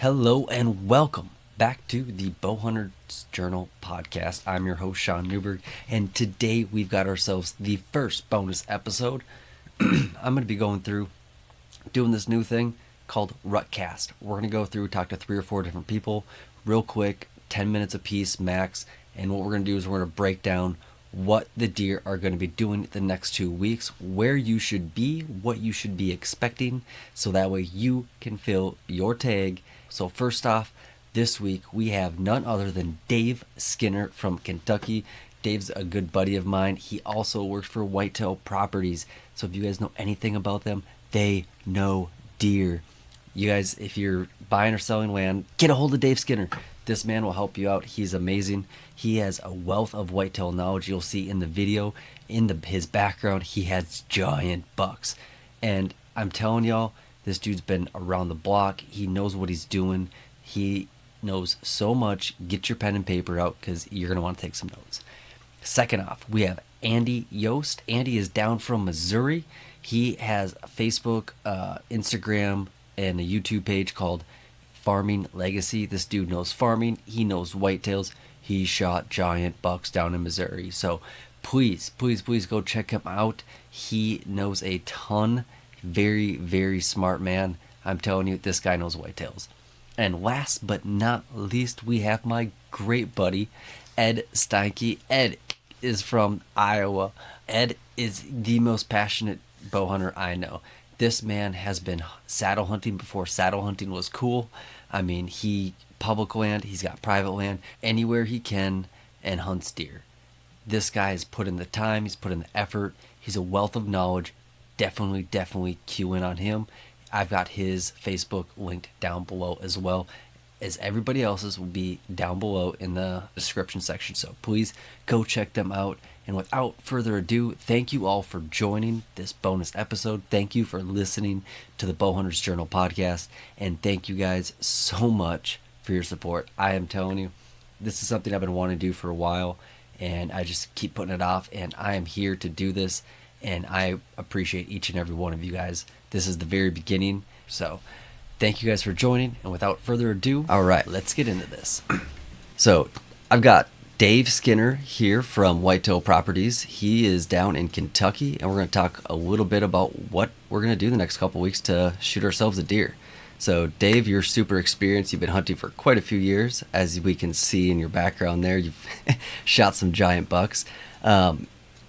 Hello and welcome back to the Bowhunter's Journal podcast. I'm your host, Sean Newberg, and today we've got ourselves the first bonus episode. I'm going to be going through doing this new thing called RutCast. We're going to go through, talk to 3 or 4 different people real quick, 10 minutes a piece max, and what we're going to do is we're going to break down what the deer are going to be doing the next 2 weeks, where you should be, what you should be expecting, so that way you can fill your tag. So first off, this week we have none other than Dave Skinner from Kentucky. Dave's a good buddy of mine. He also works for Whitetail Properties. So if you guys know anything about them, they know deer. You guys, if you're buying or selling land, get a hold of Dave Skinner. This man will help you out. He's amazing. He has a wealth of whitetail knowledge. You'll see in the video, his background, he has giant bucks. And I'm telling y'all, this dude's been around the block. He knows what he's doing. He knows so much. Get your pen and paper out because you're going to want to take some notes. Second off, we have Andy Yost. Andy is down from Missouri. He has a Facebook, Instagram, and a YouTube page called Farming Legacy. This dude knows farming. He knows whitetails. He shot giant bucks down in Missouri. So please go check him out. He knows a ton. Very, very smart man. I'm telling you, this guy knows whitetails. And last but not least, we have my great buddy, Ed Steinke. Ed is from Iowa. Ed is the most passionate bow hunter I know. This man has been saddle hunting before saddle hunting was cool. I mean, he public land, he's got private land, anywhere he can, and hunts deer. This guy has put in the time, he's put in the effort, he's a wealth of knowledge. Definitely cue in on him. I've got his Facebook linked down below as well as everybody else's will be down below in the description section. So please go check them out. And without further ado, thank you all for joining this bonus episode. Thank you for listening to the Bowhunter's Journal podcast. And thank you guys so much for your support. I am telling you, this is something I've been wanting to do for a while. And I just keep putting it off. And I am here to do this. And I appreciate each and every one of you guys. This is the very beginning. So thank you guys for joining. And without further ado, all right, let's get into this. So I've got Dave Skinner here from Whitetail Properties. He is down in Kentucky, and we're going to talk a little bit about what we're going to do the next couple weeks to shoot ourselves a deer. So Dave, you're super experienced. You've been hunting for quite a few years. As we can see in your background there, you've shot some giant bucks.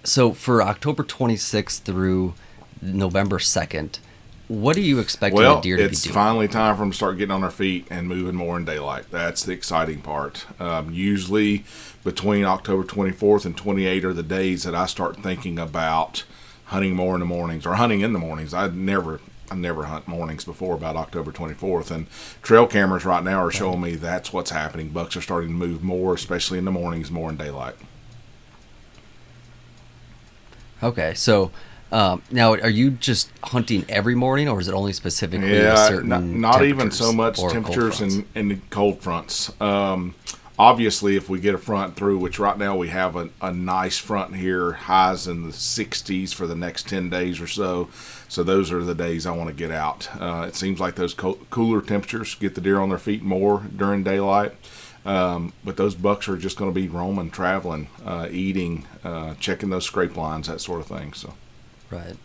So for October 26th through November 2nd, what are you expecting the deer to be doing? It's finally time for them to start getting on their feet and moving more in daylight. That's the exciting part. Usually between October 24th and 28th are the days that I start thinking about hunting more in the mornings or hunting in the mornings. I never hunt mornings before about October 24th, and trail cameras right now are showing me that's what's happening. Bucks are starting to move more, especially in the mornings, more in daylight. Okay, so now are you just hunting every morning, or is it only specifically a certain not even so much temperatures and the cold fronts. Obviously, if we get a front through, which right now we have a nice front here, highs in the 60s for the next 10 days or so. So those are the days I want to get out. It seems like those cooler temperatures get the deer on their feet more during daylight. But those bucks are just going to be roaming, traveling, eating, checking those scrape lines, that sort of thing. So, right.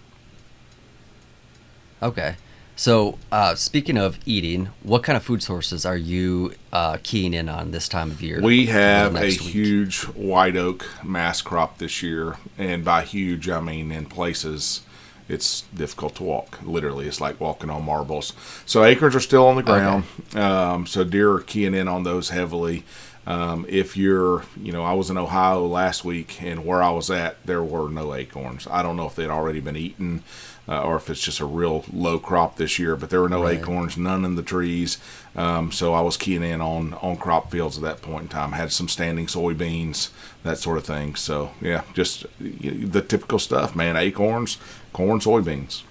Okay. So, speaking of eating, what kind of food sources are you keying in on this time of year? We have a huge white oak mass crop this year, and by huge, I mean in places it's difficult to walk. Literally, it's like walking on marbles. So acorns are still on the ground. Okay. So deer are keying in on those heavily. If you're, I was in Ohio last week, and where I was at, there were no acorns. I don't know if they'd already been eaten or if it's just a real low crop this year, but there were no acorns, none in the trees. So I was keying in on crop fields at that point in time. Had some standing soybeans, that sort of thing. So, yeah, just the typical stuff, man. Acorns, corn, soybeans.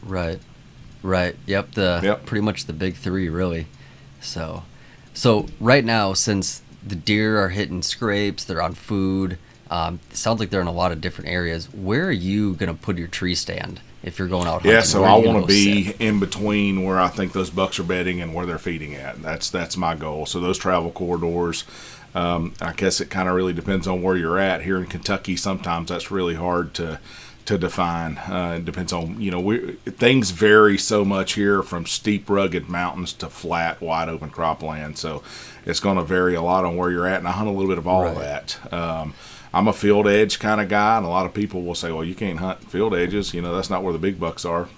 Right. Yep. Pretty much the big three, really. So right now, since the deer are hitting scrapes, they're on food, it sounds like they're in a lot of different areas. Where are you going to put your tree stand if you're going out hunting? Yeah, so Where I are you gonna want to go be sit? in between where I think those bucks are bedding and where they're feeding at. That's my goal. So those travel corridors, I guess it kind of really depends on where you're at. Here in Kentucky, sometimes that's really hard to define. It depends on, things vary so much here from steep, rugged mountains to flat, wide open cropland. So it's going to vary a lot on where you're at, and I hunt a little bit of all of that. I'm a field edge kind of guy, and a lot of people will say, well, you can't hunt field edges. That's not where the big bucks are.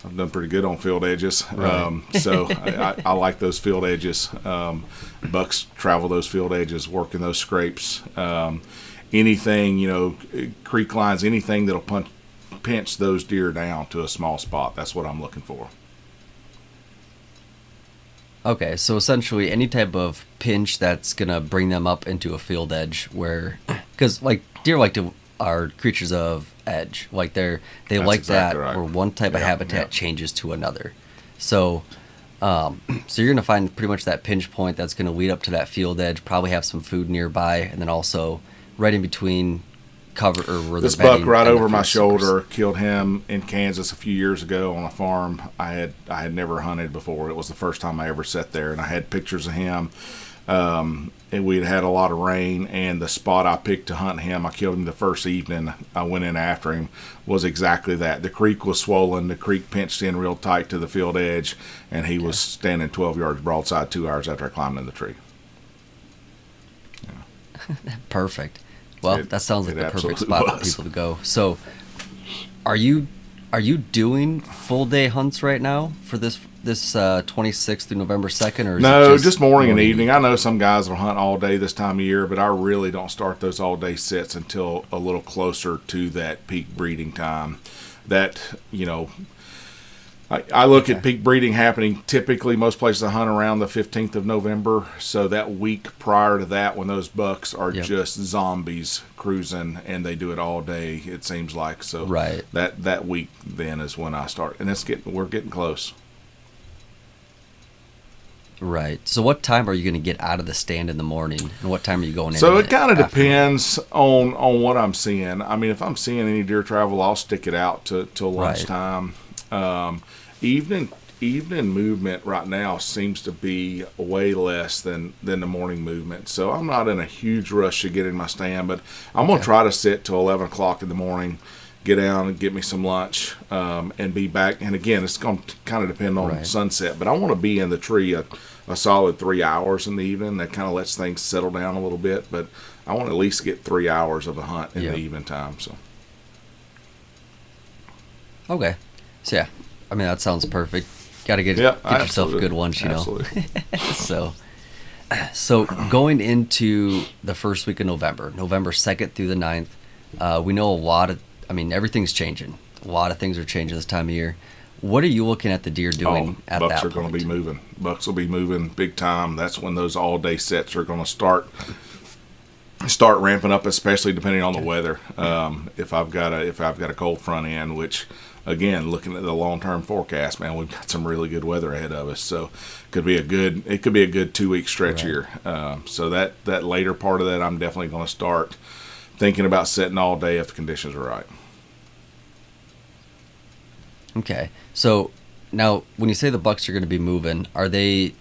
I've done pretty good on field edges. Right. So I like those field edges. Bucks travel those field edges, working those scrapes. Anything, creek lines, anything that'll pinch those deer down to a small spot. That's what I'm looking for. Okay, so essentially any type of pinch that's gonna bring them up into a field edge, where, because like deer are creatures of edge, like they That's like exactly that right. where one type of habitat yeah. changes to another. So, so you're gonna find pretty much that pinch point that's gonna lead up to that field edge. Probably have some food nearby, and then also right in between cover or where This they're bedding buck right and the over my food source. shoulder, killed him in Kansas a few years ago on a farm I had never hunted before. It was the first time I ever sat there, and I had pictures of him. And we'd had a lot of rain, and the spot I picked to hunt him, I killed him the first evening I went in after him, was exactly that. The creek was swollen, the creek pinched in real tight to the field edge, and he was standing 12 yards broadside 2 hours after I climbed in the tree. Perfect. Well, that sounds like it the perfect absolutely spot for was. people to go. So, are you doing full day hunts right now for this 26th through November 2nd, or is No, it just morning and evening. I know some guys will hunt all day this time of year, but I really don't start those all day sets until a little closer to that peak breeding time. That, I look at peak breeding happening typically most places I hunt around the 15th of November. So that week prior to that, when those bucks are just zombies cruising and they do it all day, it seems like. So Right. that week then is when I start, and we're getting close. Right. So, what time are you going to get out of the stand in the morning, and what time are you going in? So it kind of depends on what I'm seeing. I mean, if I'm seeing any deer travel, I'll stick it out till lunchtime. Evening movement right now seems to be way less than the morning movement. So I'm not in a huge rush to get in my stand, but I'm gonna try to sit till 11 o'clock in the morning, get down and get me some lunch, and be back. And again, it's gonna kind of depend on sunset, but I want to be in the tree a solid 3 hours in the evening. That kind of lets things settle down a little bit, but I want to at least get 3 hours of a hunt in the evening time. So. Okay. So yeah, I mean that sounds perfect. Got to get yourself a good lunch, Absolutely. So going into the first week of November 2nd through the 9th, we know everything's changing. A lot of things are changing this time of year. What are you looking at the deer doing at that point? Bucks are going to be moving. Bucks will be moving big time. That's when those all-day sets are going to start ramping up, especially depending on the weather. If I've got a cold front end, which again, looking at the long-term forecast, man, we've got some really good weather ahead of us. So it could be a good 2-week stretch here. So that later part of that, I'm definitely going to start thinking about setting all day if the conditions are right. Okay. So now when you say the bucks are going to be moving, are they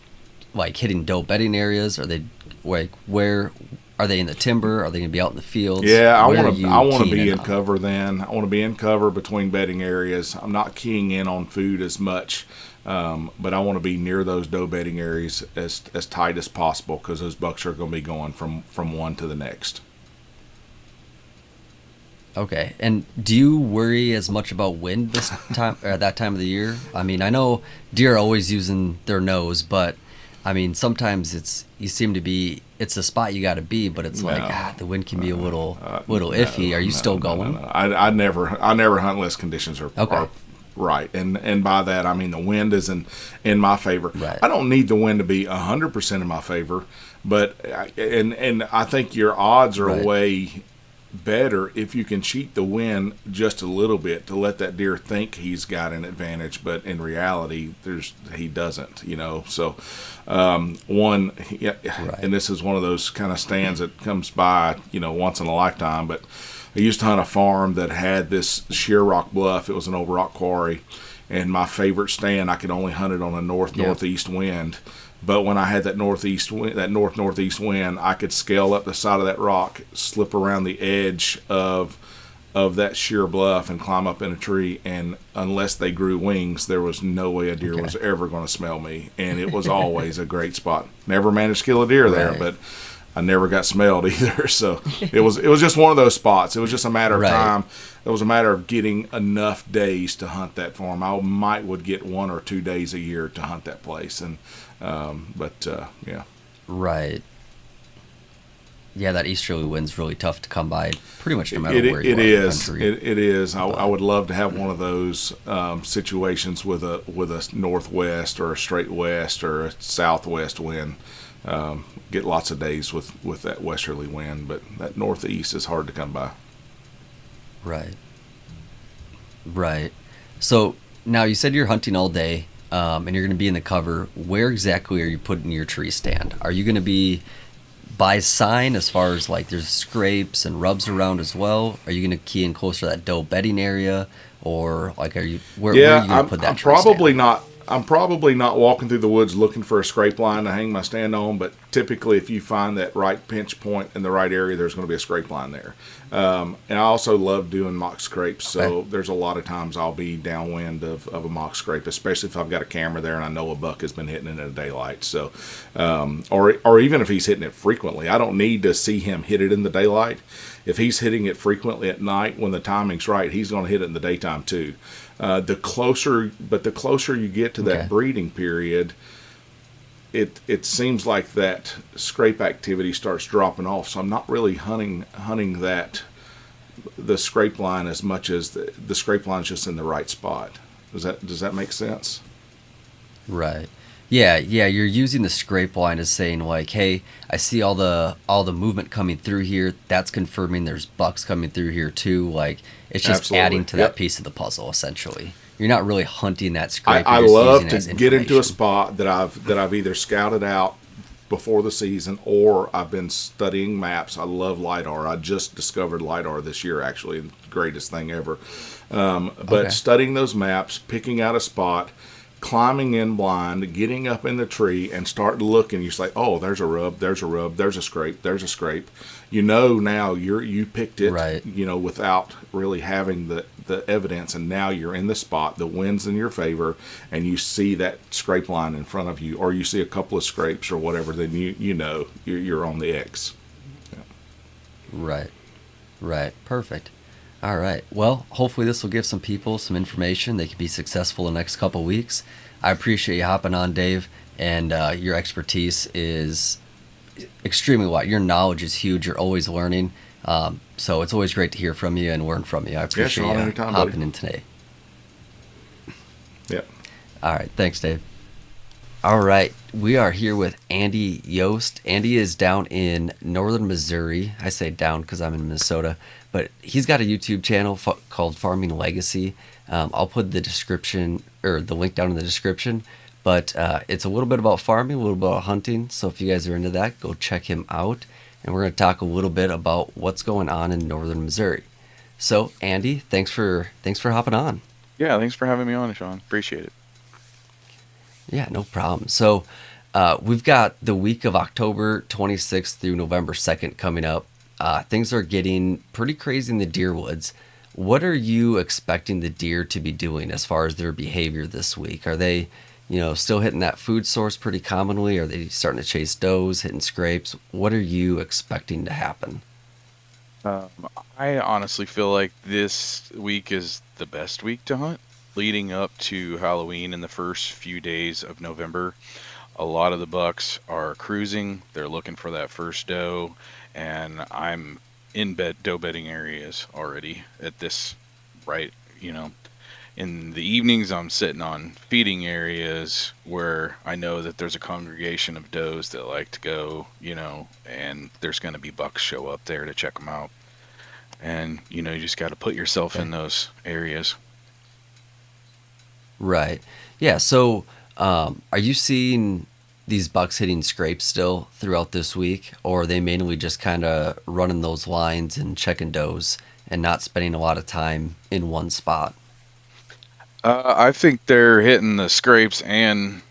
like hitting doe bedding areas? Are they like where are they in the timber? Are they going to be out in the fields? Yeah, I want to be in on? cover then. I want to be in cover between bedding areas. I'm not keying in on food as much, but I want to be near those doe bedding areas as tight as possible because those bucks are going to be going from one to the next. Okay. And do you worry as much about wind this time or that time of the year? I mean, I know deer are always using their nose, but I mean, sometimes it's a spot you got to be, but it's the wind can be a little iffy. Are you still going? No. I never hunt unless conditions are right, and by that I mean the wind is in my favor. Right. I don't need the wind to be 100% in my favor, but and I think your odds are way better if you can cheat the wind just a little bit to let that deer think he's got an advantage, but in reality he doesn't, so and this is one of those kind of stands that comes by once in a lifetime, but I used to hunt a farm that had this sheer rock bluff. It was an old rock quarry, and my favorite stand, I could only hunt it on a northeast wind. But when I had that northeast wind, that northeast wind, I could scale up the side of that rock, slip around the edge of that sheer bluff, and climb up in a tree. And unless they grew wings, there was no way a deer was ever going to smell me. And it was always a great spot. Never managed to kill a deer there, but I never got smelled either. So it was just one of those spots. It was just a matter of time. It was a matter of getting enough days to hunt that farm. I would get 1 or 2 days a year to hunt that place. And yeah. Right. Yeah, that easterly wind's really tough to come by pretty much no matter where you are in the country. It is. I would love to have one of those situations with a northwest or a straight west or a southwest wind. Get lots of days with that westerly wind, but that northeast is hard to come by. Right. So now you said you're hunting all day, and you're going to be in the cover. Where exactly are you putting your tree stand? Are you going to be by sign as far as like there's scrapes and rubs around as well? Are you going to key in closer to that doe bedding area, or like where are you going to put that tree stand? I'm probably not walking through the woods looking for a scrape line to hang my stand on, but typically if you find that right pinch point in the right area, there's going to be a scrape line there. And I also love doing mock scrapes, so there's a lot of times I'll be downwind of a mock scrape, especially if I've got a camera there and I know a buck has been hitting it in the daylight. So, or even if he's hitting it frequently, I don't need to see him hit it in the daylight. If he's hitting it frequently at night when the timing's right, he's going to hit it in the daytime too. The closer you get to that breeding period, it seems like that scrape activity starts dropping off. So I'm not really hunting the scrape line as much as the scrape line's just in the right spot. Does that make sense? Right. Yeah, you're using the scrape line as saying like, hey, I see all the movement coming through here. That's confirming there's bucks coming through here too. Like it's just adding to that piece of the puzzle essentially. You're not really hunting that scrape. I love to get into a spot that I've either scouted out before the season or I've been studying maps. I love LiDAR. I just discovered LiDAR this year, actually, the greatest thing ever. But studying those maps, picking out a spot, climbing in blind, getting up in the tree, and start looking. You say, "Oh, there's a rub. There's a rub. There's a scrape. There's a scrape." You know now you picked it. Right. You know, without really having the evidence, and now you're in the spot. The wind's in your favor, and you see that scrape line in front of you, or you see a couple of scrapes or whatever. Then you know you're on the X. Yeah. Right. Perfect. All right. Well, hopefully this will give some people some information. They can be successful in the next couple weeks. I appreciate you hopping on, Dave, and your expertise is extremely wide. Your knowledge is huge. You're always learning. So it's always great to hear from you and learn from you. I appreciate you hopping in today. Yep. All right. Thanks, Dave. All right. We are here with Andy Yost. Andy is down in northern Missouri. I say down because I'm in Minnesota. But he's got a YouTube channel called Farming Legacy. I'll put the description or the link down in the description. But it's a little bit about farming, a little bit about hunting. So if you guys are into that, go check him out. And we're going to talk a little bit about what's going on in northern Missouri. So Andy, thanks for hopping on. Yeah, thanks for having me on, Sean. Appreciate it. Yeah, no problem. So we've got the week of October 26th through November 2nd coming up. Things are getting pretty crazy in the deer woods. What are you expecting the deer to be doing as far as their behavior this week? Are they, still hitting that food source pretty commonly? Are they starting to chase does, hitting scrapes? What are you expecting to happen? I honestly feel like this week is the best week to hunt. Leading up to Halloween in the first few days of November, a lot of the bucks are cruising. They're looking for that first doe, and I'm in doe bedding areas already at this, right? In the evenings, I'm sitting on feeding areas where I know that there's a congregation of does that like to go, and there's going to be bucks show up there to check them out. And, you just got to put yourself in those areas. Right. Yeah. So are you seeing these bucks hitting scrapes still throughout this week, or are they mainly just kind of running those lines and checking does and not spending a lot of time in one spot? I think they're hitting the scrapes and,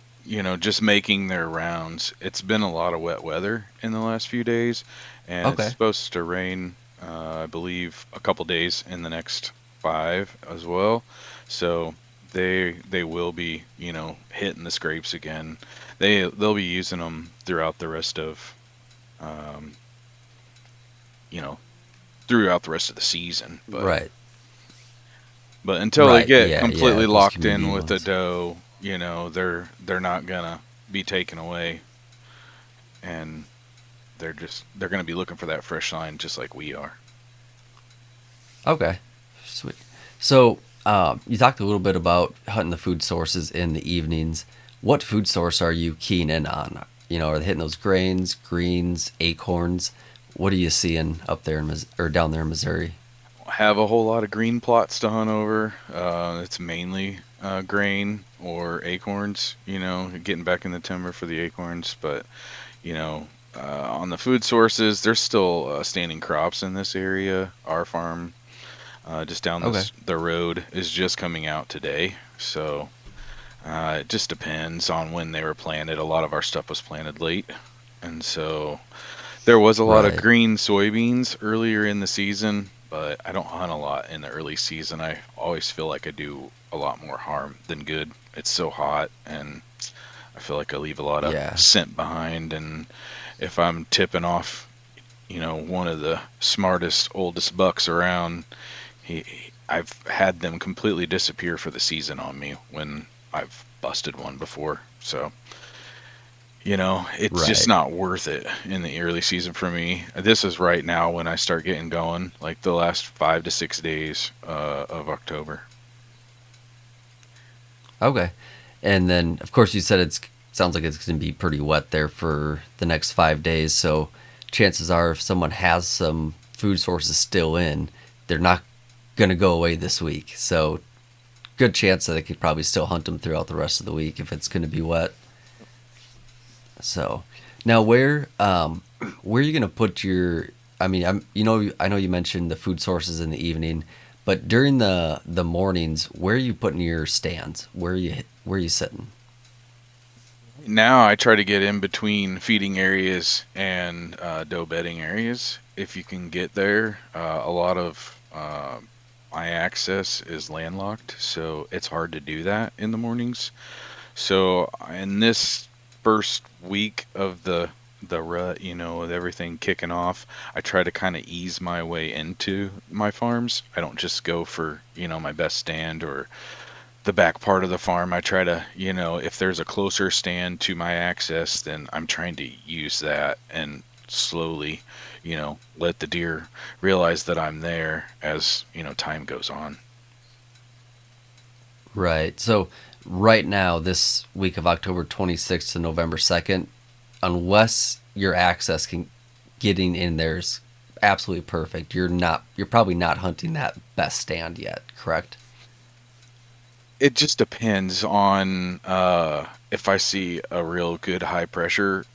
just making their rounds. It's been a lot of wet weather in the last few days, and it's Okay. supposed to rain, I believe, a couple days in the next 5 as well. So they will be, hitting the scrapes again. They'll be using them throughout the rest of, um, you know, throughout the rest of the season. Right. But until they Right. get Yeah. Yeah. completely Those locked in community with a ones. doe, they're not gonna be taken away, and they're gonna be looking for that fresh line just like we are. Okay. Sweet. So, you talked a little bit about hunting the food sources in the evenings. What food source are you keen in on? Are they hitting those grains, greens, acorns? What are you seeing up there or down there in Missouri? Have a whole lot of green plots to hunt over. It's mainly grain or acorns. Getting back in the timber for the acorns, but you know. On the food sources, there's still standing crops in this area. Our farm just down Okay. the road is just coming out today. So it just depends on when they were planted. A lot of our stuff was planted late. And so there was a lot of Right. green soybeans earlier in the season, but I don't hunt a lot in the early season. I always feel like I do a lot more harm than good. It's so hot, and I feel like I leave a lot of Yeah. scent behind. And if I'm tipping off, one of the smartest, oldest bucks around, I've had them completely disappear for the season on me when I've busted one before. So, it's just Right. not worth it in the early season for me. This is right now when I start getting going, like the last 5 to 6 days of October. Okay. And then, of course, you said it's sounds like it's going to be pretty wet there for the next 5 days. So, chances are, if someone has some food sources still in, they're not going to go away this week. So, good chance that they could probably still hunt them throughout the rest of the week if it's going to be wet. So, now where are you going to put your? I mean, I know you mentioned the food sources in the evening, but during the mornings, where are you putting your stands? Where are you sitting? Now I try to get in between feeding areas and doe bedding areas. If you can get there, a lot of my access is landlocked, so it's hard to do that in the mornings. In this first week of the rut, with everything kicking off, I try to kind of ease my way into my farms. I don't just go for, my best stand or the back part of the farm. I try to, if there's a closer stand to my access, then I'm trying to use that and slowly, let the deer realize that I'm there as, time goes on. Right. So right now, this week of October 26th to November 2nd, unless your access can getting in there is absolutely perfect, you're probably not hunting that best stand yet, correct? It just depends on if I see a real good high pressure,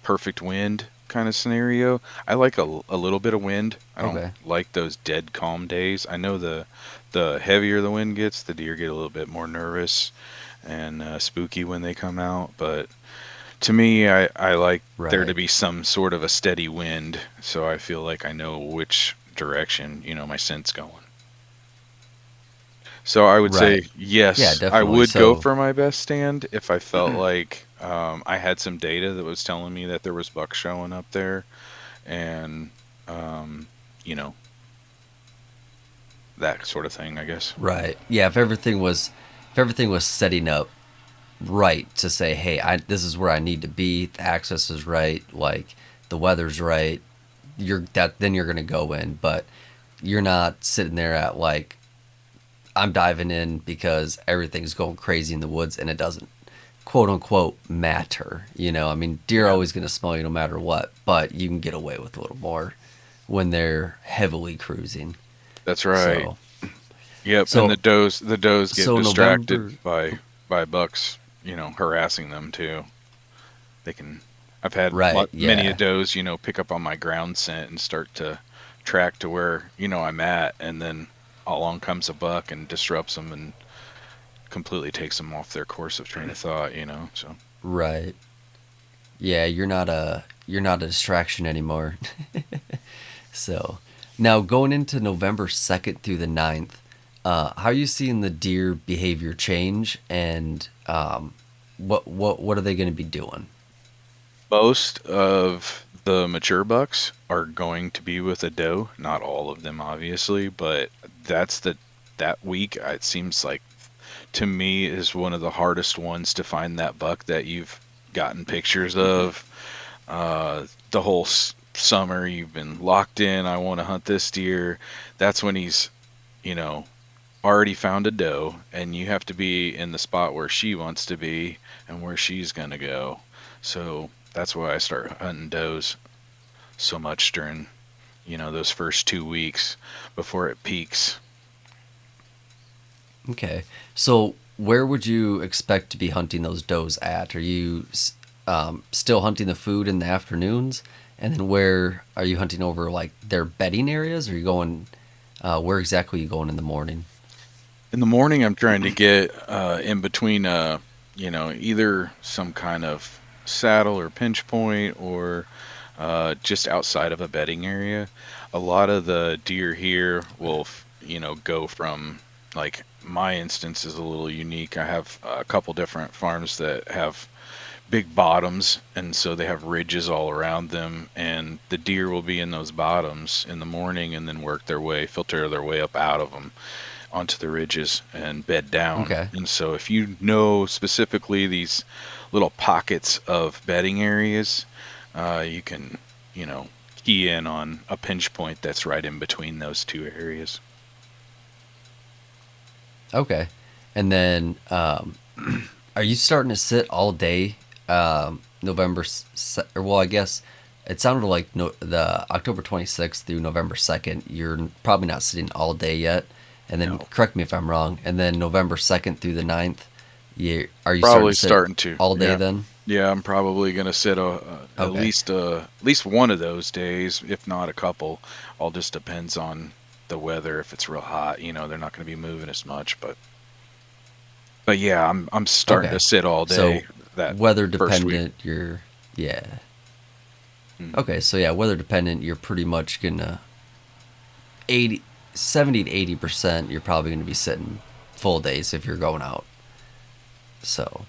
perfect wind kind of scenario. I like a little bit of wind. I don't Okay. like those dead calm days. I know the heavier the wind gets, the deer get a little bit more nervous and spooky when they come out. But to me, I like there to Right. be some sort of a steady wind, so I feel like I know which direction, my scent's going. So I would Right. say Yeah, yes, I definitely. would go So, for my best stand if I felt like I had some data that was telling me that there was bucks showing up there, and um, you know that sort of thing, I guess. right. Yeah, if everything was setting up right to say, "Hey, this is where I need to be. The access is right, like the weather's right." Then you're going to go in, but you're not sitting there at like I'm diving in because everything's going crazy in the woods and it doesn't quote unquote matter. I mean, deer are Yeah, always going to smell you no matter what, but you can get away with a little more when they're heavily cruising. that's right. So, Yep, and so, the does get so distracted November, by bucks, harassing them too. They can. I've had right? many a Yeah, does, pick up on my ground scent and start to track to where I'm at, and then along comes a buck and disrupts them and completely takes them off their course of train of thought. So Right. Yeah, you're not a distraction anymore. So now going into November 2nd through the 9th, how are you seeing the deer behavior change, and what are they going to be doing? most of the mature bucks are going to be with a doe. Not all of them, obviously, but that's that week. It seems like to me is one of the hardest ones to find that buck that you've gotten pictures of. The whole summer you've been locked in. I want to hunt this deer. That's when he's, you know, already found a doe, and you have to be in the spot where she wants to be and where she's gonna go. So that's why I start hunting does so much during, those first 2 weeks before it peaks. Okay. So where would you expect to be hunting those does at? Are you still hunting the food in the afternoons? And then where are you hunting over, like their bedding areas? Or are you going, where exactly are you going in the morning? In the morning, I'm trying to get in between, either some kind of saddle or pinch point, or just outside of a bedding area. A lot of the deer here will, go from, like, my instance is a little unique. I have a couple different farms that have big bottoms, and so they have ridges all around them, and the deer will be in those bottoms in the morning and then filter their way up out of them onto the ridges and bed down. Okay. And so if you know specifically these little pockets of bedding areas, you can, key in on a pinch point that's right in between those two areas. Okay. And then, are you starting to sit all day, or well, I guess it sounded like the October 26th through November 2nd, you're probably not sitting all day yet. And then No, correct me if I'm wrong. And then November 2nd through the 9th, are you starting probably to sit starting to. all day Yeah. then? Yeah, I'm probably gonna sit Okay. at least one of those days, if not a couple. All just depends on the weather. If it's real hot, they're not gonna be moving as much. But yeah, I'm starting to Okay. sit all So day that weather first week. dependent, yeah. Mhm. Okay, so yeah, weather dependent, you're pretty much gonna 80, 70 to 80%, you're probably gonna be sitting full days if you're going out. So,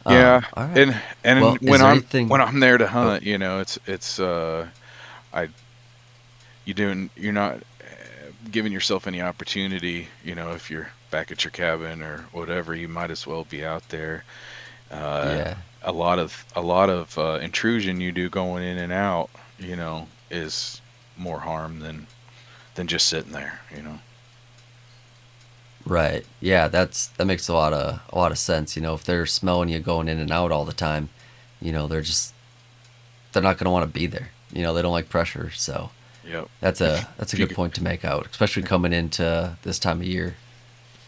Yeah, all right. and Well, is there anything? when I'm there to Oh, hunt, it's I you're not giving yourself any opportunity. If you're back at your cabin or whatever, you might as well be out there. Uh, yeah. a lot of intrusion you do going in and out, is more harm than just sitting there. Right. Yeah, that makes a lot of sense. If they're smelling you going in and out all the time, they're not going to want to be there. They don't like pressure. So Yep. that's If, a if you good could, point to make out, especially coming into this time of year.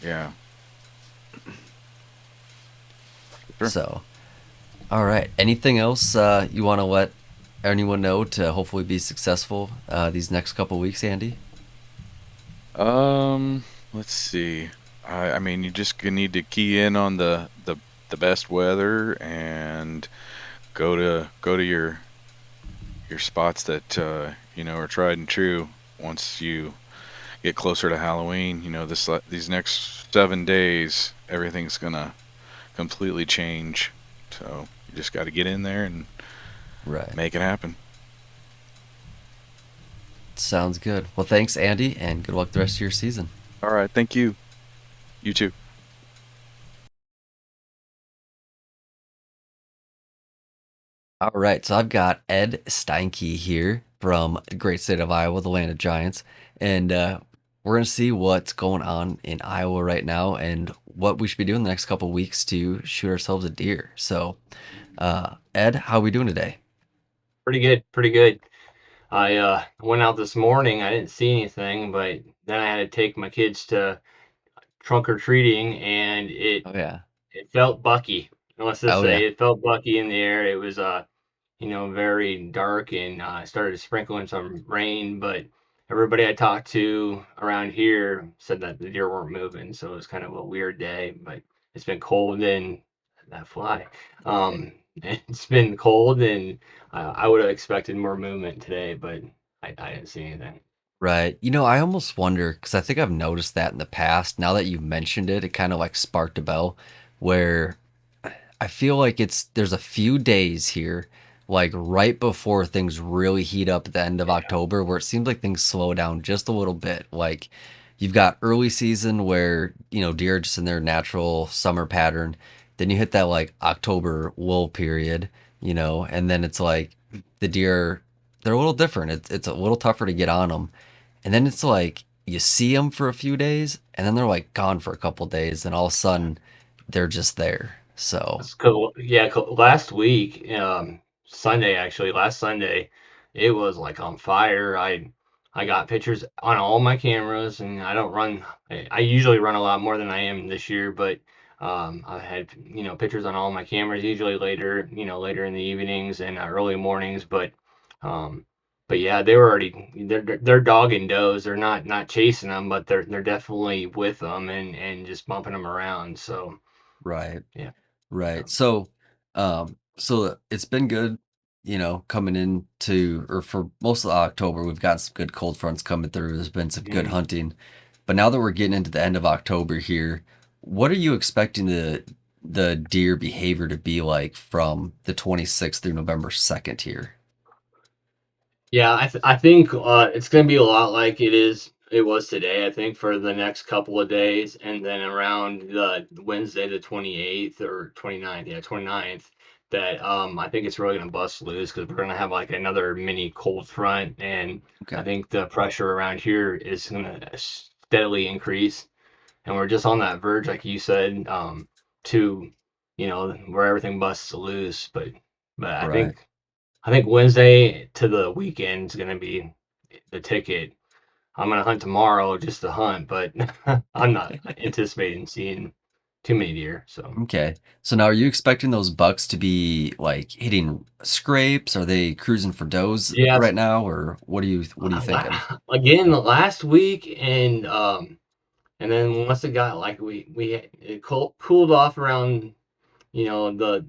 yeah, sure. So, all right. Anything else you want to let anyone know to hopefully be successful these next couple weeks, Andy? Um, let's see. I mean, you just need to key in on the best weather and go to your spots that are tried and true. Once you get closer to Halloween, these next 7 days, everything's gonna completely change. So you just got to get in there and Right. make it happen. Sounds good. Well, thanks, Andy, and good luck the rest of your season. All right, thank you. You too. All right, so I've got Ed Steinke here from the great state of Iowa, the land of giants, and we're gonna see what's going on in Iowa right now and what we should be doing the next couple weeks to shoot ourselves a deer. So, Ed, how are we doing today? Pretty good, pretty good. I went out this morning. I didn't see anything, but then I had to take my kids to trunk or treating, and it Oh yeah. it felt bucky. Let's just Oh say yeah. it felt bucky in the air. It was very dark, and started sprinkling some rain, but everybody I talked to around here said that the deer weren't moving, so it was kind of a weird day. But it's been cold and that fly. It's been cold, and I would have expected more movement today, but I didn't see anything. Right. You know, I almost wonder because I think I've noticed that in the past. Now that you mentioned it, it kind of like sparked a bell where I feel like there's a few days here, like right before things really heat up at the end of Yeah. October, where it seems like things slow down just a little bit. Like you've got early season where, deer are just in their natural summer pattern. Then you hit that like October lull period, and then it's like the deer, they're a little different. It's a little tougher to get on them. And then it's like you see them for a few days and then they're like gone for a couple days and all of a sudden they're just there. So, That's cool. Yeah, last week, Sunday actually, last Sunday, it was like on fire. I got pictures on all my cameras, and I don't run. I usually run a lot more than I am this year, but I had pictures on all my cameras. Usually later, later in the evenings and early mornings, um, but yeah, they were already they're dogging does. They're not chasing them, but they're definitely with them and just bumping them around. So right. yeah. Right. So it's been good, coming into or for most of October, we've got some good cold fronts coming through. There's been some good Mhm. hunting. But now that we're getting into the end of October here, what are you expecting the deer behavior to be like from the 26th through November 2nd here? Yeah, I think it's going to be a lot like it was today. I think for the next couple of days, and then around the Wednesday the 28th or 29th, yeah, 29th, that I think it's really going to bust loose because we're going to have like another mini cold front, and I Okay. think the pressure around here is going to steadily increase, and we're just on that verge, like you said, to where everything busts loose. But Right. I think Wednesday to the weekend is gonna be the ticket. I'm gonna hunt tomorrow just to hunt, but I'm not anticipating seeing too many deer. So Okay. So now are you expecting those bucks to be like hitting scrapes? Are they cruising for does yeah, right now or what are you thinking? again last week and then once it got like it cooled off around the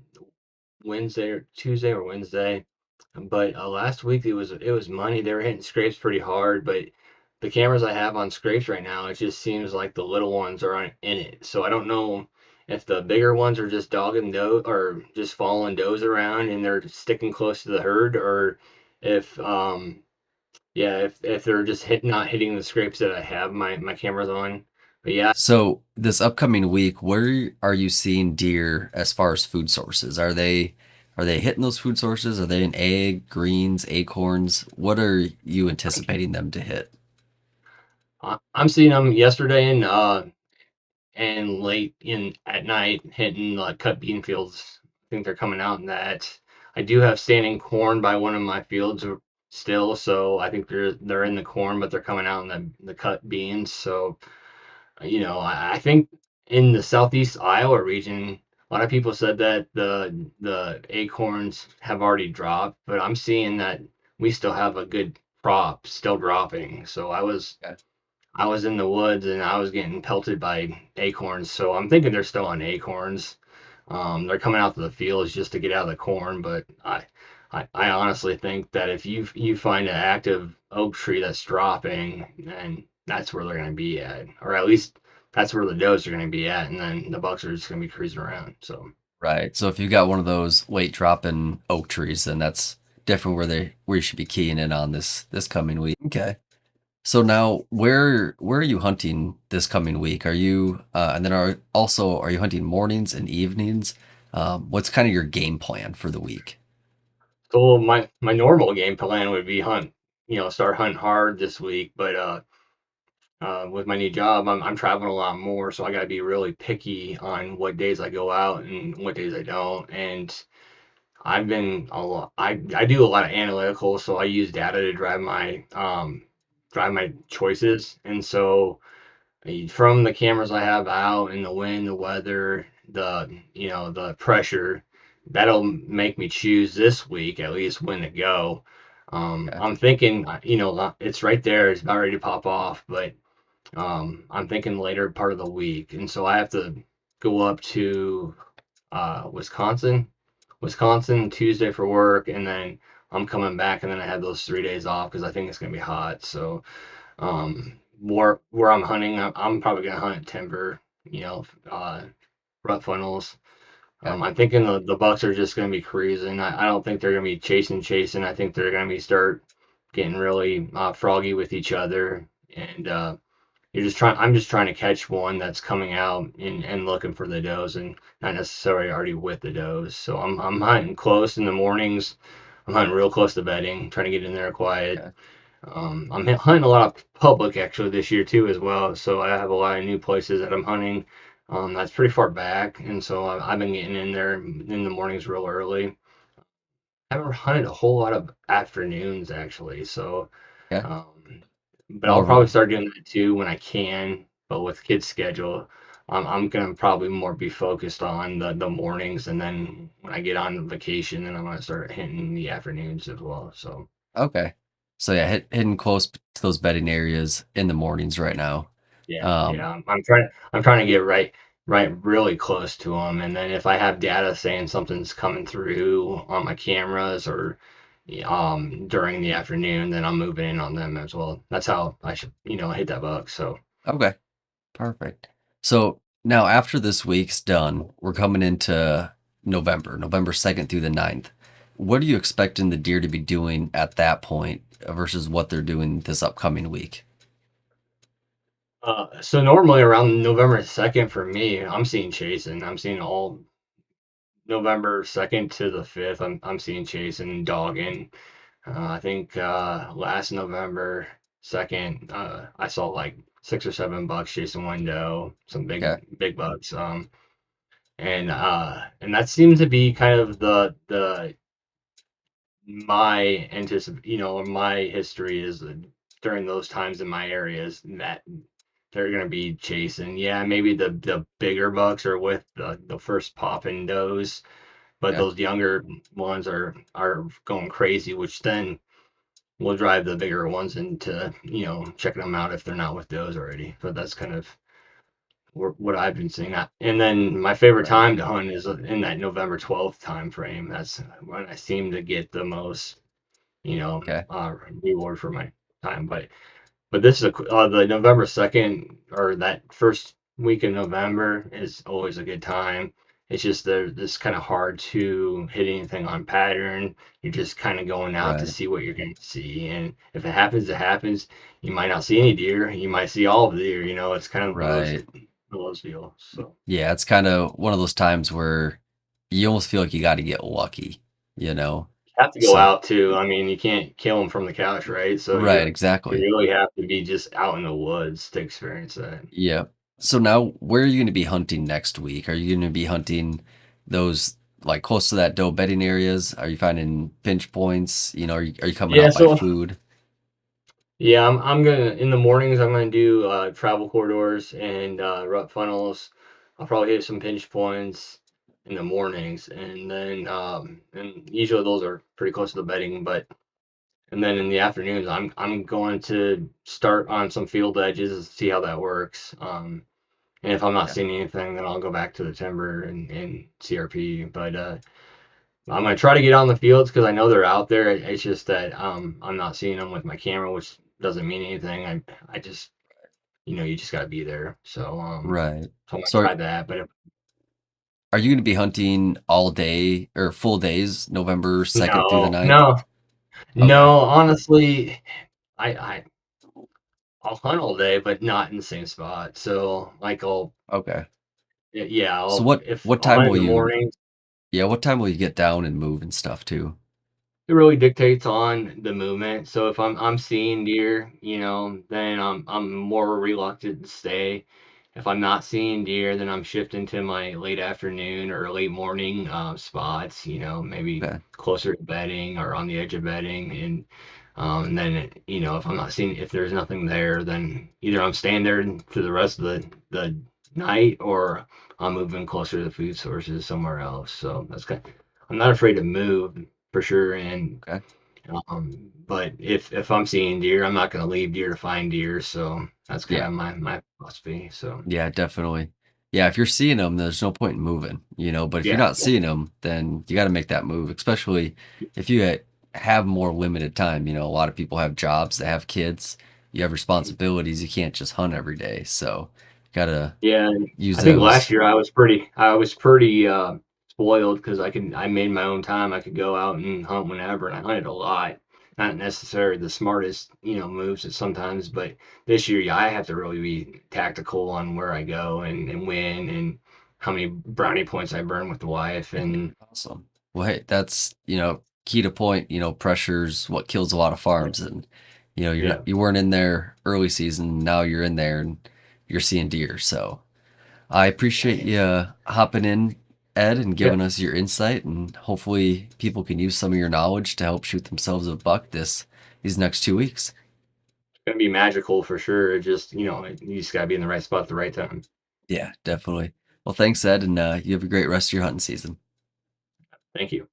Wednesday or Tuesday or Wednesday. But last week it was money. They were hitting scrapes pretty hard, but the cameras I have on scrapes right now, it just seems like the little ones are in it. So I don't know if the bigger ones are just dogging doe or just following does around and they're sticking close to the herd, or if yeah, if they're just not hitting the scrapes that I have my cameras on. But yeah, So this upcoming week, where are you seeing deer as far as food sources? Are they hitting those food sources? Are they in egg, greens, acorns? What are you anticipating them to hit? I'm seeing them yesterday and late in at night hitting cut bean fields. I think they're coming out in that. I do have standing corn by one of my fields still, so I think they're in the corn, but they're coming out in the cut beans. So I think in the southeast Iowa region, a lot of people said that the acorns have already dropped, but I'm seeing that we still have a good crop still dropping. So Okay. I was in the woods and I was getting pelted by acorns, so I'm thinking they're still on acorns. They're coming out to the fields just to get out of the corn, but I honestly think that if you find an active oak tree that's dropping, then that's where they're going to be at, or at least that's where the does are going to be at, and then the bucks are just going to be cruising around. So Right. So if you've got one of those late dropping oak trees, then that's definitely where you should be keying in on this coming week. Okay. So now where are you hunting this coming week? Are you and then are you hunting mornings and evenings? What's kind of your game plan for the week? so my normal game plan would be start hunting hard this week, but with my new job, I'm traveling a lot more, so I got to be really picky on what days I go out and what days I don't. And I've been a lot. I do a lot of analytical, so I use data to drive my choices. And so from the cameras I have out and the wind, the weather, the pressure, that'll make me choose this week at least when to go. Okay. I'm thinking, it's right there. It's about ready to pop off, but I'm thinking later part of the week, and so I have to go up to Wisconsin Tuesday for work, and then I'm coming back, and then I have those 3 days off because I think it's gonna be hot. So where I'm hunting, I'm probably gonna hunt at timber, rut funnels. Okay. I'm thinking the Bucks are just going to be cruising. I don't think they're going to be chasing. I think they're going to be start getting really froggy with each other. And I'm just trying to catch one that's coming out and looking for the does and not necessarily already with the does. So I'm hunting close in the mornings. I'm hunting real close to bedding, trying to get in there quiet. Okay. I'm hunting a lot of public actually this year too as well. So I have a lot of new places that I'm hunting. That's pretty far back, and so I've been getting in there in the mornings real early. I haven't hunted a whole lot of afternoons actually, so Okay. um, but More I'll of probably a start doing that too when I can. But with kids' schedule, I'm gonna probably more be focused on the mornings, and then when I get on vacation, then I'm gonna start hitting the afternoons as well. So. okay. So yeah, hitting close to those bedding areas in the mornings right now. Yeah. Um, I'm trying to get right, really close to them, and then if I have data saying something's coming through on my cameras or during the afternoon, then I'm moving in on them as well. That's how I should, hit that buck. So okay. Perfect. So now after this week's done, we're coming into November 2nd through the 9th. What are you expecting the deer to be doing at that point versus what they're doing this upcoming week? so normally around November 2nd for me, I'm seeing chasing. I'm seeing all November 2nd to the 5th. I'm seeing chasing and dogging. I think last November 2nd, I saw like 6 or 7 bucks chasing one doe, some Okay. big bucks. And that seems to be kind of the my my history is that during those times in my areas that they're gonna be chasing. Yeah, maybe the bigger bucks are with the first popping does, but Okay. those younger ones are going crazy, which then will drive the bigger ones into checking them out if they're not with those already. But that's kind of what I've been seeing. And then my favorite Right. time to hunt is in that November 12th time frame. That's when I seem to get the most you know Okay. uh, reward for my time. But this is the November 2nd or that first week in November is always a good time. It's just they're just kind of hard to hit anything on pattern. You're just kind of going out to Right. see what you're going to see. And if it happens, it happens. You might not see any deer. You might see all of the deer. It's kind of Right. one of those deals. So Yeah, it's kind of one of those times where you almost feel like you got to get lucky, you know? you have to go So, out too. I mean, you can't kill them from the couch, right? So right, you exactly. really have to be just out in the woods to experience that. Yeah. So now, where are you going to be hunting next week? Are you going to be hunting those like close to that doe bedding areas? Are you finding pinch points? Are you coming Yeah, out by so food? yeah, I'm gonna in the mornings I'm gonna do travel corridors and rut funnels. I'll probably hit some pinch points in the mornings, and usually those are pretty close to the bedding. But and then in the afternoons I'm going to start on some field edges and see how that works. And if I'm not Yeah. seeing anything, then I'll go back to the timber and CRP. But I'm gonna try to get on the fields because I know they're out there. It's just that I'm not seeing them with my camera, which doesn't mean anything. I just you just gotta be there. So Right. so I'm gonna So try that. But are you going to be hunting all day or full days, November 2nd through the no, 9th? no, Okay. no. Honestly, I I'll hunt all day, but not in the same spot. So like Okay. yeah, So I'll what if what I'll time hunt in will the you morning. yeah, what time will you get down and move and stuff too? It really dictates on the movement. So if I'm seeing deer, then I'm more reluctant to stay. If I'm not seeing deer, then I'm shifting to my late afternoon or late morning spots. Maybe Okay. closer to bedding or on the edge of bedding, and then if I'm not seeing if there's nothing there, then either I'm staying there for the rest of the night or I'm moving closer to the food sources somewhere else. So I'm not afraid to move for sure. And Okay. But if I'm seeing deer, I'm not going to leave deer to find deer. So that's kind Yeah. of my philosophy. So Yeah, definitely. Yeah, if you're seeing them, there's no point in moving, but if you're yeah, not seeing them, then you got to make that move, especially if you have more limited time. A lot of people have jobs, they have kids, you have responsibilities, you can't just hunt every day. So, got to yeah. use I think last those. year I was pretty spoiled because I made my own time. I could go out and hunt whenever, and I hunted a lot. Not necessarily the smartest, moves at sometimes, but this year, yeah, I have to really be tactical on where I go and when and how many brownie points I burn with the wife and Awesome. Well, hey, that's, key to point, pressure's what kills a lot of farms. And, yeah, you weren't in there early season. Now you're in there and you're seeing deer. So, I appreciate you hopping in, Ed, and yeah. giving us your insight, and hopefully people can use some of your knowledge to help shoot themselves a buck these next 2 weeks. Gonna be magical for sure. It just, you just gotta be in the right spot at the right time. Yeah, definitely. Well, thanks, Ed, and you have a great rest of your hunting season. Thank you.